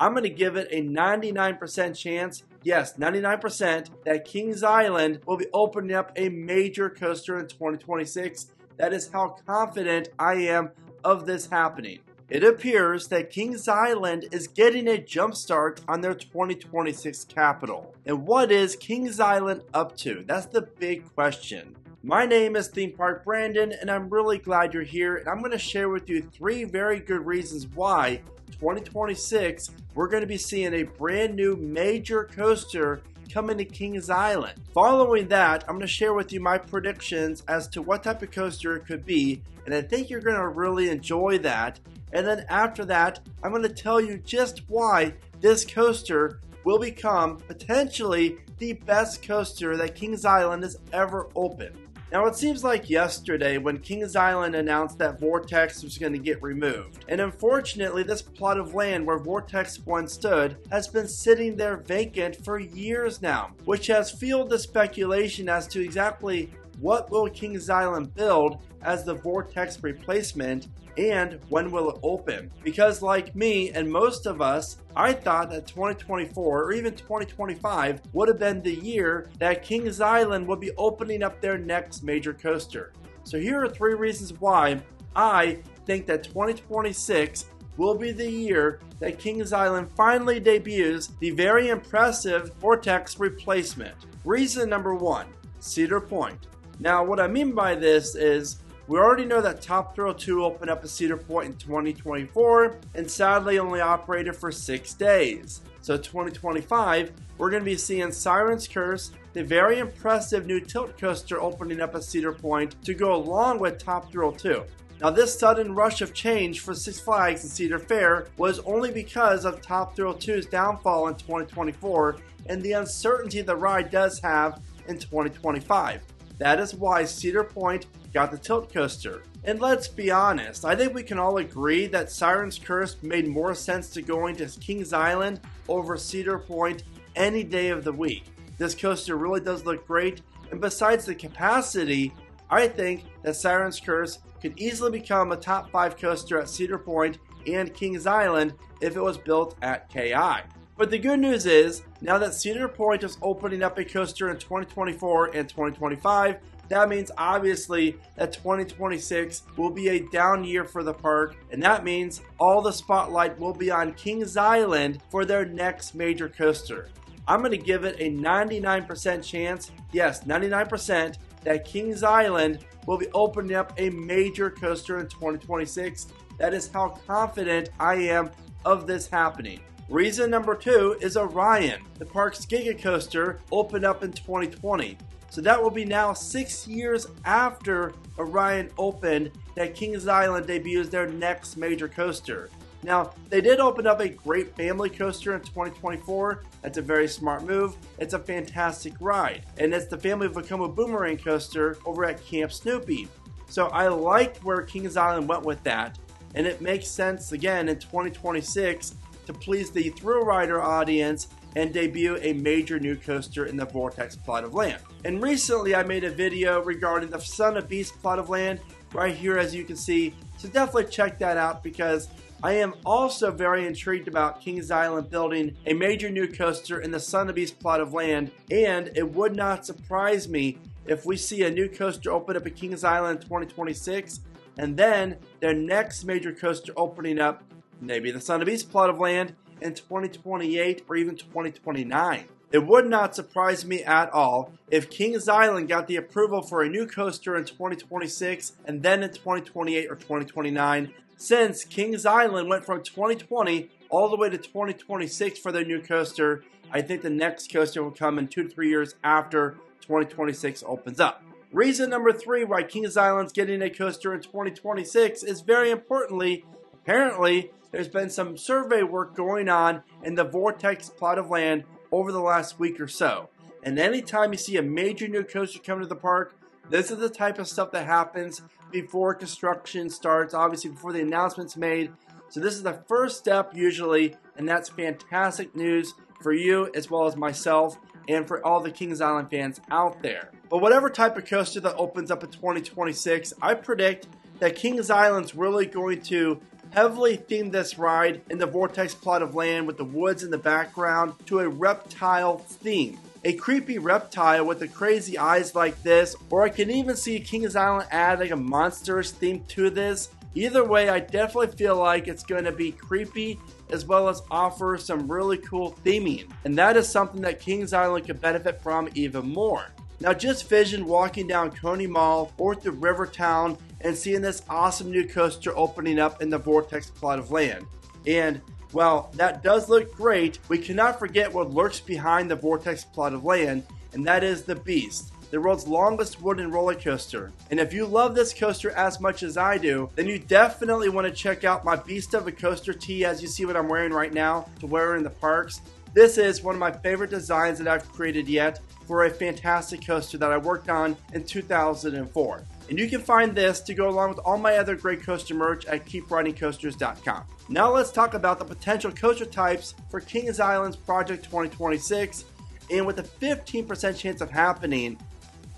I'm going to give it a 99% chance, yes, 99%, that Kings Island will be opening up a major coaster in 2026. That is how confident I am of this happening. It appears that Kings Island is getting a jump start on their 2026 capital. And what is Kings Island up to? That's the big question. My name is Theme Park Brandon, and I'm really glad you're here, and I'm going to share with you 3 very good reasons why 2026 we're going to be seeing a brand new major coaster coming to Kings Island. Following that, I'm going to share with you my predictions as to what type of coaster it could be, and I think you're going to really enjoy that. And then after that, I'm going to tell you just why this coaster will become potentially the best coaster that Kings Island has ever opened. Now, it seems like yesterday when Kings Island announced that Vortex was going to get removed. And unfortunately, this plot of land where Vortex once stood has been sitting there vacant for years now, which has fueled the speculation as to exactly what will Kings Island build as the Vortex replacement and when will it open? Because like me and most of us, I thought that 2024 or even 2025 would have been the year that Kings Island would be opening up their next major coaster. So here are 3 reasons why I think that 2026 will be the year that Kings Island finally debuts the very impressive Vortex replacement. Reason number 1, Cedar Point. Now what I mean by this is we already know that Top Thrill 2 opened up at Cedar Point in 2024 and sadly only operated for 6 days. So 2025, we're going to be seeing Siren's Curse, the very impressive new tilt coaster opening up at Cedar Point to go along with Top Thrill 2. Now this sudden rush of change for Six Flags and Cedar Fair was only because of Top Thrill 2's downfall in 2024 and the uncertainty the ride does have in 2025. That is why Cedar Point got the tilt coaster. And let's be honest, I think we can all agree that Siren's Curse made more sense to going to Kings Island over Cedar Point any day of the week. This coaster really does look great, and besides the capacity, I think that Siren's Curse could easily become a top 5 coaster at Cedar Point and Kings Island if it was built at KI. But the good news is, now that Cedar Point is opening up a coaster in 2024 and 2025, that means obviously that 2026 will be a down year for the park, and that means all the spotlight will be on Kings Island for their next major coaster. I'm going to give it a 99% chance, yes, 99%, that Kings Island will be opening up a major coaster in 2026. That is how confident I am of this happening. Reason number 2 is Orion. The park's Giga Coaster opened up in 2020. So that will be now 6 years after Orion opened that Kings Island debuts their next major coaster. Now, they did open up a great family coaster in 2024. That's a very smart move. It's a fantastic ride. And it's the family Vekoma Boomerang coaster over at Camp Snoopy. So I liked where Kings Island went with that. And it makes sense again in 2026 to please the thrill rider audience and debut a major new coaster in the Vortex plot of land. And recently I made a video regarding the Son of Beast plot of land right here, as you can see, so definitely check that out because I am also very intrigued about Kings Island building a major new coaster in the Son of Beast plot of land, and it would not surprise me if we see a new coaster open up at Kings Island in 2026 and then their next major coaster opening up, maybe the Son of Beast plot of land, in 2028 or even 2029. It would not surprise me at all if Kings Island got the approval for a new coaster in 2026 and then in 2028 or 2029, since Kings Island went from 2020 all the way to 2026 for their new coaster. I think the next coaster will come in 2 to 3 years after 2026 opens up. Reason number 3 why Kings Island's getting a coaster in 2026 is very importantly, apparently, there's been some survey work going on in the Vortex plot of land over the last week or so. And anytime you see a major new coaster come to the park, this is the type of stuff that happens before construction starts, obviously before the announcement's made. So this is the first step usually, and that's fantastic news for you as well as myself and for all the Kings Island fans out there. But whatever type of coaster that opens up in 2026, I predict that Kings Island's really going to heavily themed this ride in the Vortex plot of land with the woods in the background to a reptile theme. A creepy reptile with the crazy eyes like this, or I can even see Kings Island add like a monstrous theme to this. Either way, I definitely feel like it's going to be creepy as well as offer some really cool theming. And that is something that Kings Island could benefit from even more. Now just vision walking down Coney Mall or through Rivertown and seeing this awesome new coaster opening up in the Vortex plot of land. And while that does look great, we cannot forget what lurks behind the Vortex plot of land, and that is the Beast, the world's longest wooden roller coaster. And if you love this coaster as much as I do, then you definitely want to check out my Beast of a Coaster tee, as you see what I'm wearing right now, to wear in the parks. This is one of my favorite designs that I've created yet for a fantastic coaster that I worked on in 2004. And you can find this to go along with all my other great coaster merch at keepridingcoasters.com. Now let's talk about the potential coaster types for Kings Island's Project 2026. And with a 15% chance of happening,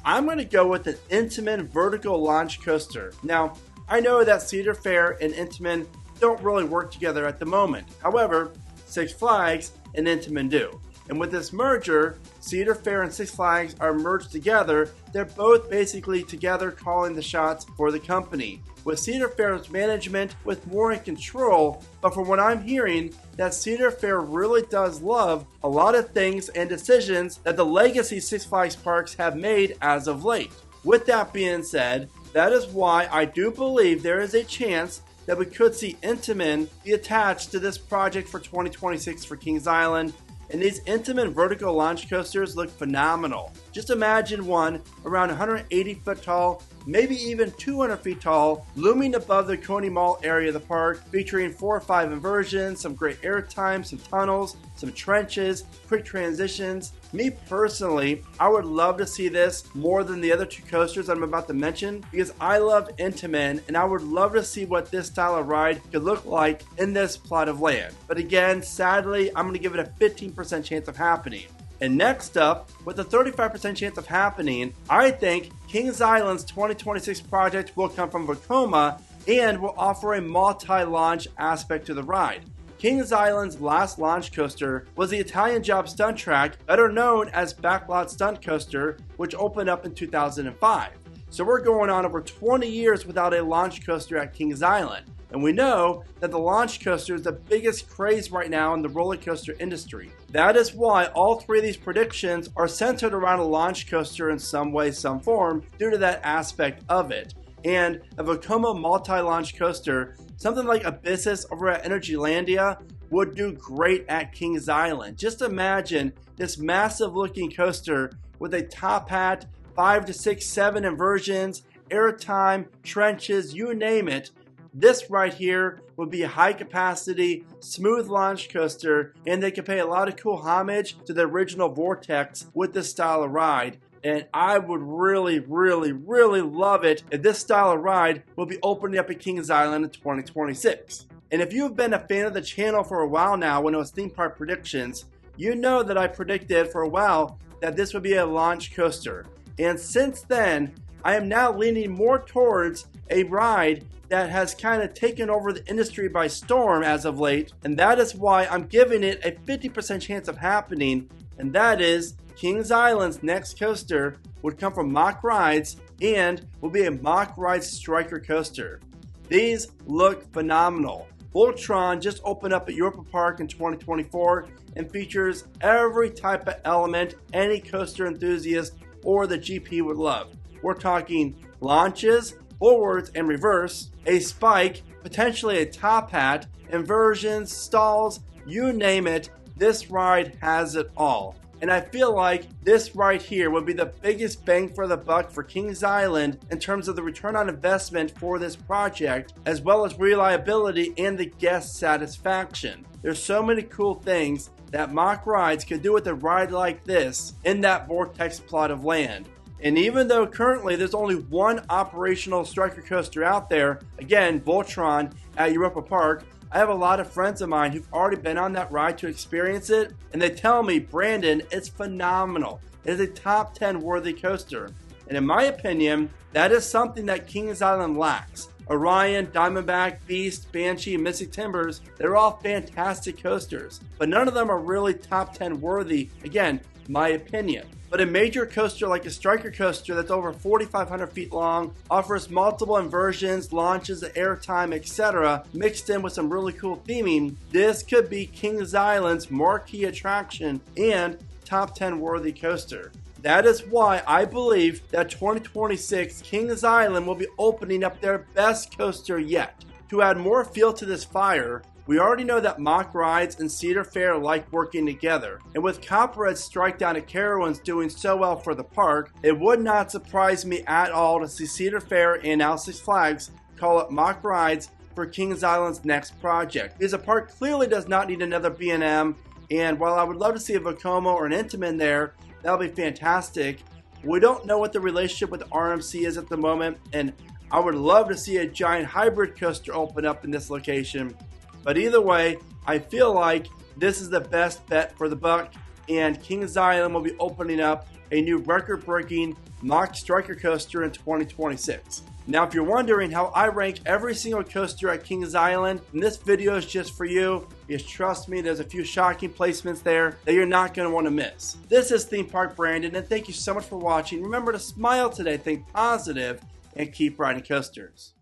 I'm going to go with an Intamin vertical launch coaster. Now, I know that Cedar Fair and Intamin don't really work together at the moment. However, Six Flags and Intamin do. And with this merger, Cedar Fair and Six Flags are merged together. They're both basically together calling the shots for the company, with Cedar Fair's management with more in control. But from what I'm hearing, that Cedar Fair really does love a lot of things and decisions that the legacy Six Flags parks have made as of late. With that being said, that is why I do believe there is a chance that we could see Intamin be attached to this project for 2026 for Kings Island. And these Intamin vertical launch coasters look phenomenal. Just imagine one around 180 foot tall, maybe even 200 feet tall, looming above the Coney Mall area of the park, featuring 4 or 5 inversions, some great airtime, some tunnels, some trenches, quick transitions. Me personally, I would love to see this more than the other 2 coasters I'm about to mention, because I love Intamin and I would love to see what this style of ride could look like in this plot of land. But again, sadly, I'm going to give it a 15% chance of happening. And next up, with a 35% chance of happening, I think Kings Island's 2026 project will come from Vekoma and will offer a multi-launch aspect to the ride. Kings Island's last launch coaster was the Italian Job Stunt Track, better known as Backlot Stunt Coaster, which opened up in 2005. So we're going on over 20 years without a launch coaster at Kings Island. And we know that the launch coaster is the biggest craze right now in the roller coaster industry. That is why all 3 of these predictions are centered around a launch coaster in some way, some form, due to that aspect of it. And a Vekoma multi-launch coaster, something like Abyssus over at Energylandia, would do great at Kings Island. Just imagine this massive looking coaster with a top hat, 5 to 6, 7 inversions, airtime, trenches, you name it. This right here would be a high capacity, smooth launch coaster, and they could pay a lot of cool homage to the original Vortex with this style of ride. And I would really love it if this style of ride will be opening up at Kings Island in 2026. And if you've been a fan of the channel for a while now when it was theme park predictions, you know that I predicted for a while that this would be a launch coaster. And since then, I am now leaning more towards a ride that has kind of taken over the industry by storm as of late, and that is why I'm giving it a 50% chance of happening, and that is Kings Island's next coaster would come from Mack Rides and will be a Mack Rides Striker coaster. These look phenomenal. Voltron just opened up at Europa Park in 2024 and features every type of element any coaster enthusiast or the GP would love. We're talking launches, forwards and reverse, a spike, potentially a top hat, inversions, stalls, you name it, this ride has it all. And I feel like this right here would be the biggest bang for the buck for Kings Island in terms of the return on investment for this project, as well as reliability and the guest satisfaction. There's so many cool things that Mack Rides could do with a ride like this in that Vortex plot of land. And even though currently there's only one operational striker coaster out there, again, Voltron at Europa Park, I have a lot of friends of mine who've already been on that ride to experience it, and they tell me, Brandon, it's phenomenal. It is a top 10 worthy coaster. And in my opinion, that is something that Kings Island lacks. Orion, Diamondback, Beast, Banshee, and Mystic Timbers, they're all fantastic coasters, but none of them are really top 10 worthy, again, my opinion. But a major coaster like a Striker coaster that's over 4,500 feet long, offers multiple inversions, launches, airtime, etc., mixed in with some really cool theming, this could be Kings Island's marquee attraction and top 10 worthy coaster. That is why I believe that 2026 Kings Island will be opening up their best coaster yet. To add more feel to this fire, we already know that Mack Rides and Cedar Fair like working together, and with Copperhead's strike down at Carowinds doing so well for the park, it would not surprise me at all to see Cedar Fair and now Six Flags call up Mack Rides for Kings Island's next project, because the park clearly does not need another B&M, and while I would love to see a Vekoma or an Intamin there, that would be fantastic. We don't know what the relationship with RMC is at the moment, and I would love to see a giant hybrid coaster open up in this location. But either way, I feel like this is the best bet for the buck, and Kings Island will be opening up a new record-breaking Mack Striker coaster in 2026. Now, if you're wondering how I rank every single coaster at Kings Island, then this video is just for you, because trust me, there's a few shocking placements there that you're not going to want to miss. This is Theme Park Brandon, and thank you so much for watching. Remember to smile today, think positive, and keep riding coasters.